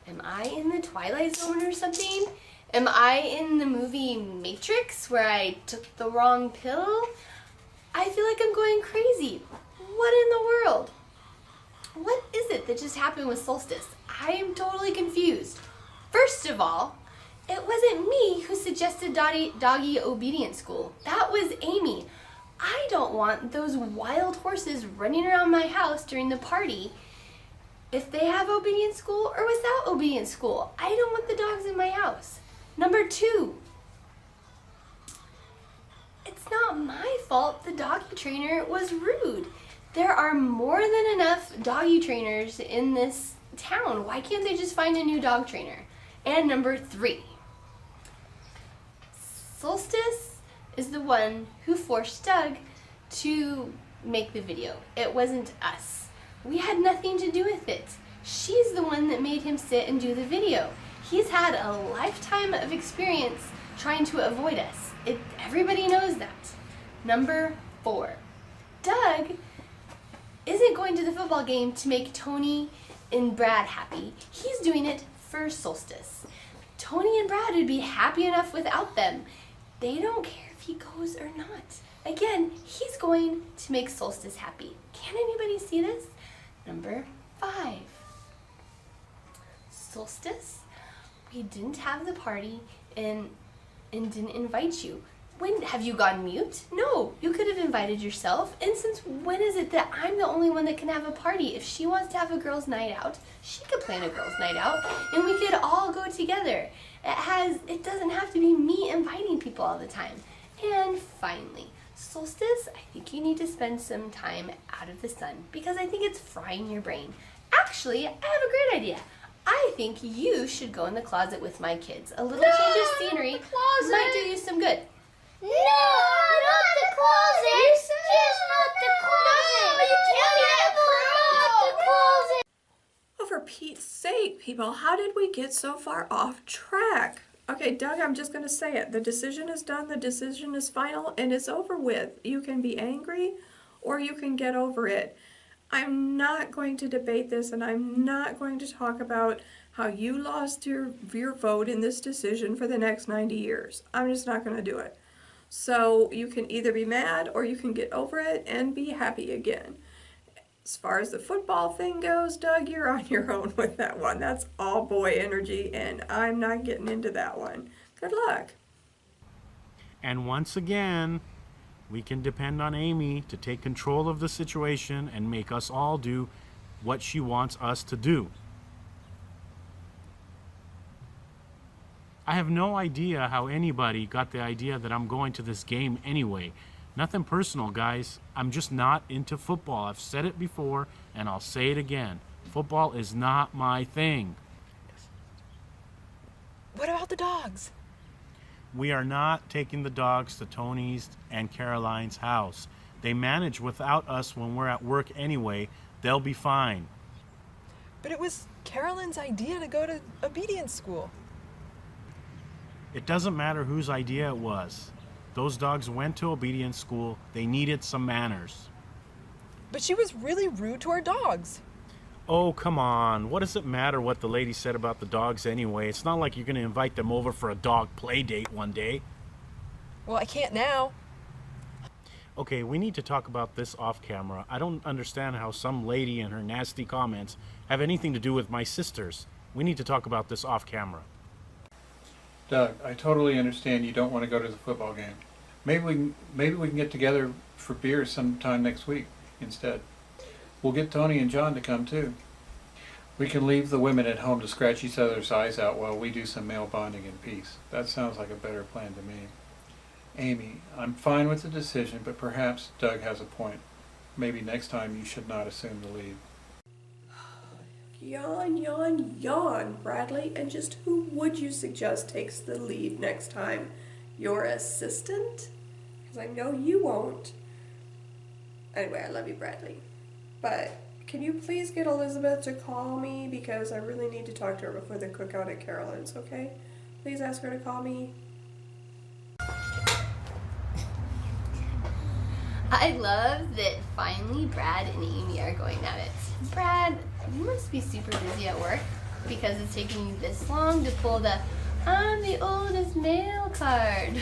Am I in the Twilight Zone or something? Am I in the movie Matrix where I took the wrong pill? I feel like I'm going crazy. What in the world? What is it that just happened with Solstice? I am totally confused. First of all, it wasn't me who suggested doggy obedience school. That was Amy. I don't want those wild horses running around my house during the party. If they have obedience school or without obedience school, I don't want the dogs in my house. Number 2, it's not my fault the doggy trainer was rude. There are more than enough doggy trainers in this town. Why can't they just find a new dog trainer? And number 3, Solstice is the one who forced Doug to make the video. It wasn't us. We had nothing to do with it. She's the one that made him sit and do the video. He's had a lifetime of experience trying to avoid us. Everybody knows that. Number 4, Doug isn't going to the football game to make Tony and Brad happy. He's doing it for Solstice. Tony and Brad would be happy enough without them. They don't care if he goes or not. Again, he's going to make Solstice happy. Can anybody see this? Number 5, Solstice, we didn't have the party and didn't invite you. Have you gone mute? No, you could have invited yourself. And since when is it that I'm the only one that can have a party? If she wants to have a girls' night out, she could plan a girls' night out and we could all go together. It doesn't have to be me inviting people all the time. And finally, Solstice, I think you need to spend some time out of the sun because I think it's frying your brain. Actually, I have a great idea. I think you should go in the closet with my kids. A little change of scenery might do you some good. No, not the closet. Just not the closet. No, you can't not the closet. Oh, for Pete's sake, people, how did we get so far off track? Okay, Doug, I'm just going to say it. The decision is done, the decision is final, and it's over with. You can be angry or you can get over it. I'm not going to debate this, and I'm not going to talk about how you lost your vote in this decision for the next 90 years. I'm just not going to do it. So you can either be mad or you can get over it and be happy again. As far as the football thing goes, Doug, you're on your own with that one. That's all boy energy, and I'm not getting into that one. Good luck. And once again, we can depend on Amy to take control of the situation and make us all do what she wants us to do. I have no idea how anybody got the idea that I'm going to this game anyway. Nothing personal, guys. I'm just not into football. I've said it before, and I'll say it again. Football is not my thing. What about the dogs? We are not taking the dogs to Tony's and Caroline's house. They manage without us when we're at work anyway. They'll be fine. But it was Carolyn's idea to go to obedience school. It doesn't matter whose idea it was. Those dogs went to obedience school. They needed some manners. But she was really rude to our dogs. Oh, come on. What does it matter what the lady said about the dogs anyway? It's not like you're going to invite them over for a dog play date one day. Well, I can't now. Okay, we need to talk about this off camera. I don't understand how some lady and her nasty comments have anything to do with my sisters. We need to talk about this off camera. Doug, I totally understand you don't want to go to the football game. Maybe we can get together for beer sometime next week instead. We'll get Tony and John to come too. We can leave the women at home to scratch each other's eyes out while we do some male bonding in peace. That sounds like a better plan to me. Amy, I'm fine with the decision, but perhaps Doug has a point. Maybe next time you should not assume the lead. Yawn, yawn, yawn, Bradley. And just who would you suggest takes the lead next time? Your assistant? Because I know you won't. Anyway, I love you, Bradley. But can you please get Elizabeth to call me? Because I really need to talk to her before the cookout at Carolyn's, okay? Please ask her to call me. I love that finally Brad and Amy are going at it. Brad, you must be super busy at work because it's taking you this long to pull the I'm the oldest male card.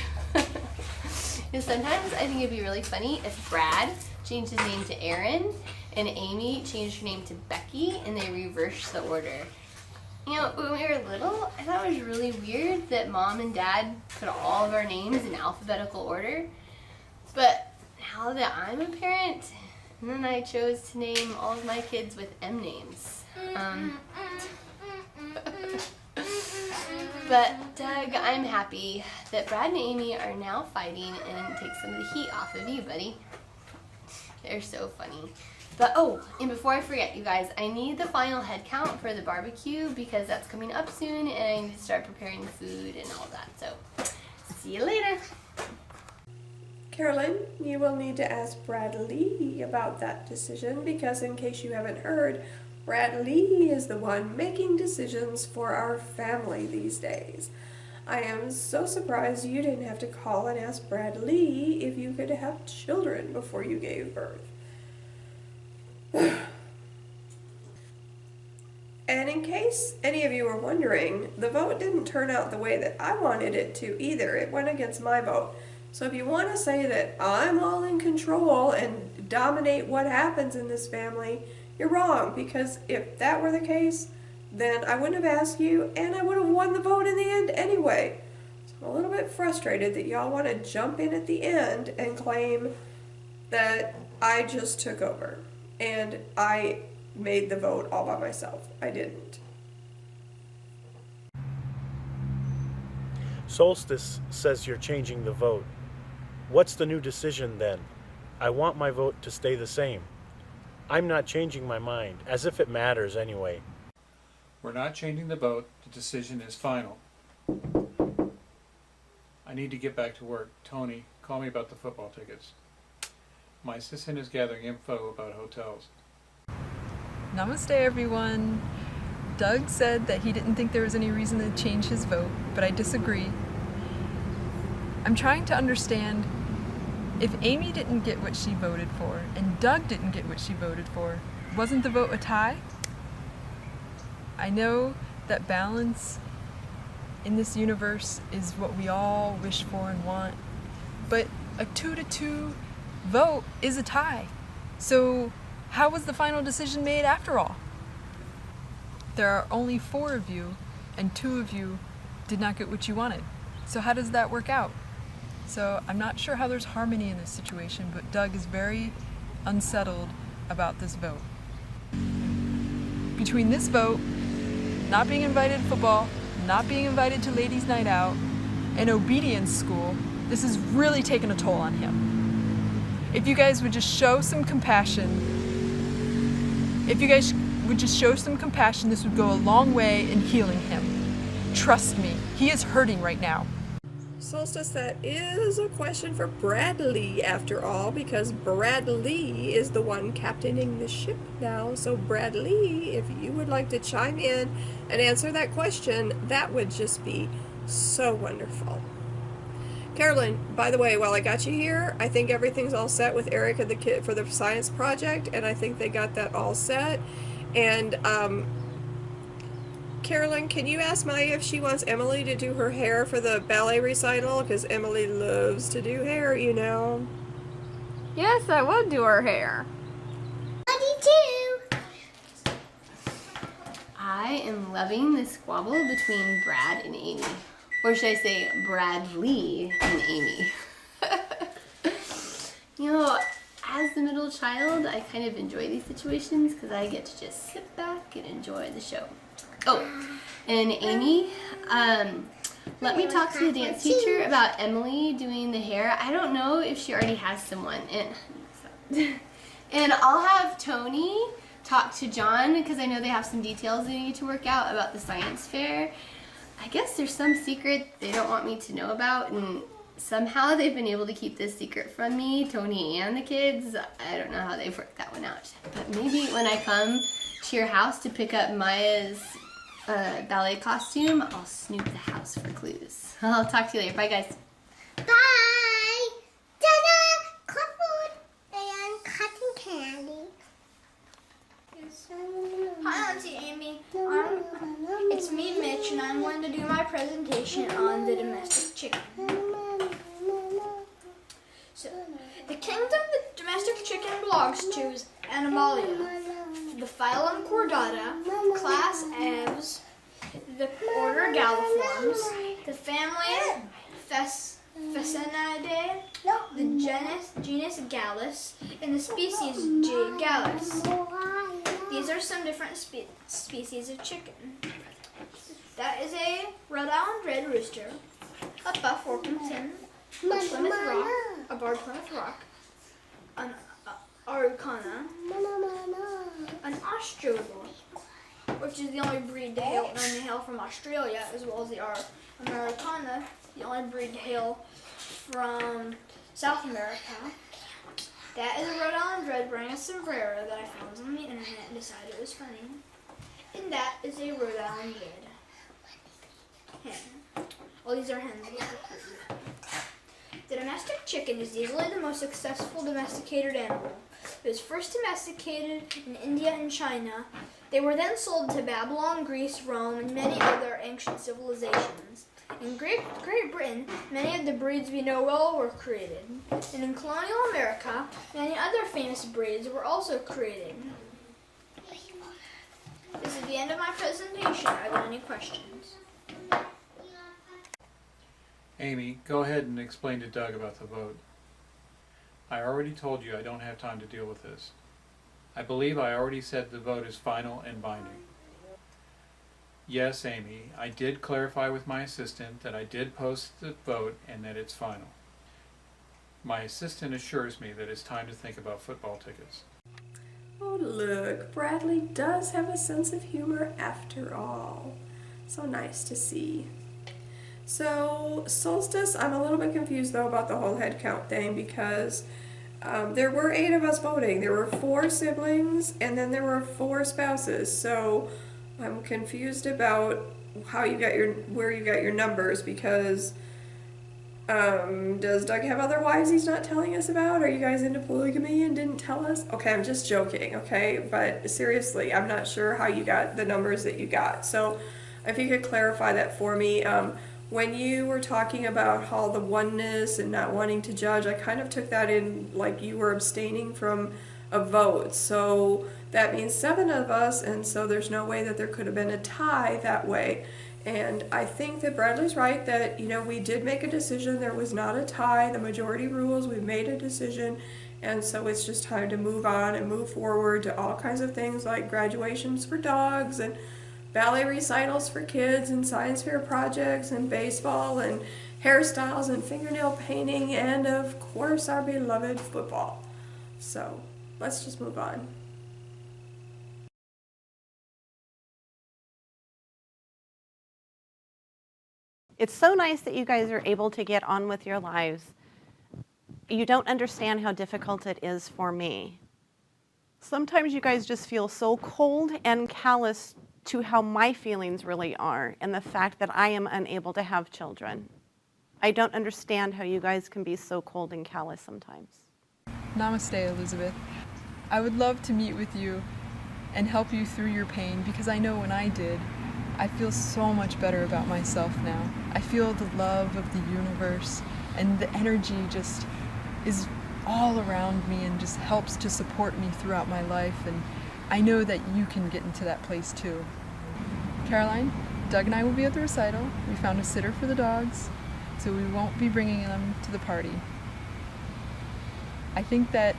Sometimes I think it'd be really funny if Brad changed his name to Aaron and Amy changed her name to Becky and they reversed the order. You know, when we were little, I thought it was really weird that Mom and Dad put all of our names in alphabetical order. But now that I'm a parent, and then I chose to name all of my kids with M names. But Doug, I'm happy that Brad and Amy are now fighting and take some of the heat off of you, buddy. They're so funny. But oh, and before I forget, you guys, I need the final head count for the barbecue because that's coming up soon and I need to start preparing the food and all that. So, see you later. Carolyn, you will need to ask Bradley about that decision because in case you haven't heard, Bradley is the one making decisions for our family these days. I am so surprised you didn't have to call and ask Bradley if you could have children before you gave birth. And in case any of you were wondering, the vote didn't turn out the way that I wanted it to either. It went against my vote. So if you want to say that I'm all in control and dominate what happens in this family, you're wrong, because if that were the case, then I wouldn't have asked you and I would have won the vote in the end anyway. So I'm a little bit frustrated that y'all want to jump in at the end and claim that I just took over and I made the vote all by myself. I didn't. Solstice says you're changing the vote. What's the new decision then? I want my vote to stay the same. I'm not changing my mind, as if it matters anyway. We're not changing the vote. The decision is final. I need to get back to work. Tony, call me about the football tickets. My assistant is gathering info about hotels. Namaste, everyone. Doug said that he didn't think there was any reason to change his vote, but I disagree. I'm trying to understand, if Amy didn't get what she voted for and Doug didn't get what she voted for, wasn't the vote a tie? I know that balance in this universe is what we all wish for and want, but a 2-2 vote is a tie. So how was the final decision made after all? There are only 4 of you, and 2 of you did not get what you wanted. So how does that work out? So I'm not sure how there's harmony in this situation, but Doug is very unsettled about this vote. Between this vote, not being invited to football, not being invited to ladies' night out, and obedience school, this has really taken a toll on him. If you guys would just show some compassion, this would go a long way in healing him. Trust me, he is hurting right now. Solstice, that is a question for Bradley after all, because Bradley is the one captaining the ship now. So Bradley, if you would like to chime in and answer that question, that would just be so wonderful. Carolyn, by the way, while I got you here, I think everything's all set with Eric and the kid for the science project, and I think they got that all set. And Carolyn, can you ask Maya if she wants Emily to do her hair for the ballet recital? Because Emily loves to do hair, you know. Yes, I will do her hair. I am loving the squabble between Brad and Amy. Or should I say Bradley and Amy? You know, as the middle child, I kind of enjoy these situations because I get to just sit back and enjoy the show. Oh, and Amy, let me talk to the dance teacher about Emily doing the hair. I don't know if she already has someone. And I'll have Tony talk to John because I know they have some details they need to work out about the science fair. I guess there's some secret they don't want me to know about, and somehow they've been able to keep this secret from me, Tony and the kids. I don't know how they've worked that one out. But maybe when I come to your house to pick up Maya's ballet costume, I'll snoop the house for clues. I'll talk to you later. Bye, guys. Bye! Ta-da! Cut food and cotton candy. Hi, Auntie Amy. It's me, Mitch, and I'm going to do my presentation on the domestic chicken. So, the kingdom that domestic chicken belongs to is Animalia, the phylum Chordata, class Aves, the order Galliforms, the family Phasanidae, the genus Gallus, and the species J. gallus. These are some different species of chicken. That is a Rhode Island red rooster, a buff Orpington, a Plymouth Rock, a barred Plymouth Rock, an Araucana, an Australorp, which is the only breed known to hail from Australia, as well as the Americana, the only breed to hail from South America. That is a Rhode Island red wearing a sombrero that I found on the internet and decided it was funny. And that is a Rhode Island red hen. Well, these are hens. The domestic chicken is easily the most successful domesticated animal. It was first domesticated in India and China. They were then sold to Babylon, Greece, Rome, and many other ancient civilizations. In Great Britain, many of the breeds we know well were created. And in colonial America, many other famous breeds were also created. This is the end of my presentation. Are there any questions? Amy, go ahead and explain to Doug about the vote. I already told you I don't have time to deal with this. I believe I already said the vote is final and binding. Yes, Amy, I did clarify with my assistant that I did post the vote and that it's final. My assistant assures me that it's time to think about football tickets. Oh look, Bradley does have a sense of humor after all. So nice to see. So, Solstice, I'm a little bit confused though about the whole head count thing because there were 8 of us voting. There were 4 siblings and then there were 4 spouses. So I'm confused about how you got where you got your numbers because does Doug have other wives he's not telling us about? Are you guys into polygamy and didn't tell us? Okay, I'm just joking, okay? But seriously, I'm not sure how you got the numbers that you got. So if you could clarify that for me. When you were talking about all the oneness and not wanting to judge, I kind of took that in like you were abstaining from a vote. So that means 7 of us, and so there's no way that there could have been a tie that way. And I think that Bradley's right that, you know, we did make a decision. There was not a tie. The majority rules, we made a decision. And so it's just time to move on and move forward to all kinds of things like graduations for dogs and ballet recitals for kids and science fair projects and baseball and hairstyles and fingernail painting and of course our beloved football. So let's just move on. It's so nice that you guys are able to get on with your lives. You don't understand how difficult it is for me. Sometimes you guys just feel so cold and callous to how my feelings really are and the fact that I am unable to have children. I don't understand how you guys can be so cold and callous sometimes. Namaste, Elizabeth. I would love to meet with you and help you through your pain because I know when I did, I feel so much better about myself now. I feel the love of the universe and the energy just is all around me and just helps to support me throughout my life, and I know that you can get into that place too. Caroline, Doug and I will be at the recital. We found a sitter for the dogs, so we won't be bringing them to the party. I think that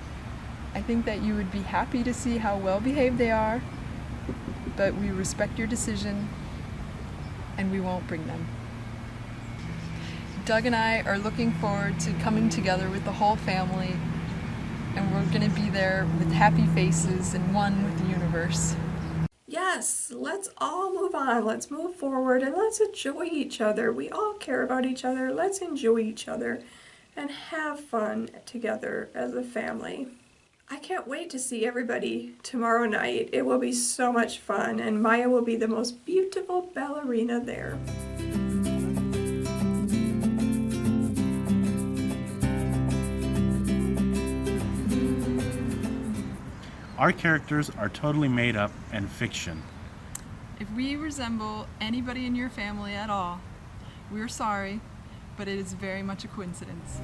you would be happy to see how well behaved they are, but we respect your decision and we won't bring them. Doug and I are looking forward to coming together with the whole family, and we're going to be there with happy faces and one with the universe. Yes, let's all move on. Let's move forward and let's enjoy each other. We all care about each other. Let's enjoy each other and have fun together as a family. I can't wait to see everybody tomorrow night. It will be so much fun, and Maya will be the most beautiful ballerina there. Our characters are totally made up and fiction. If we resemble anybody in your family at all, we're sorry, but it is very much a coincidence.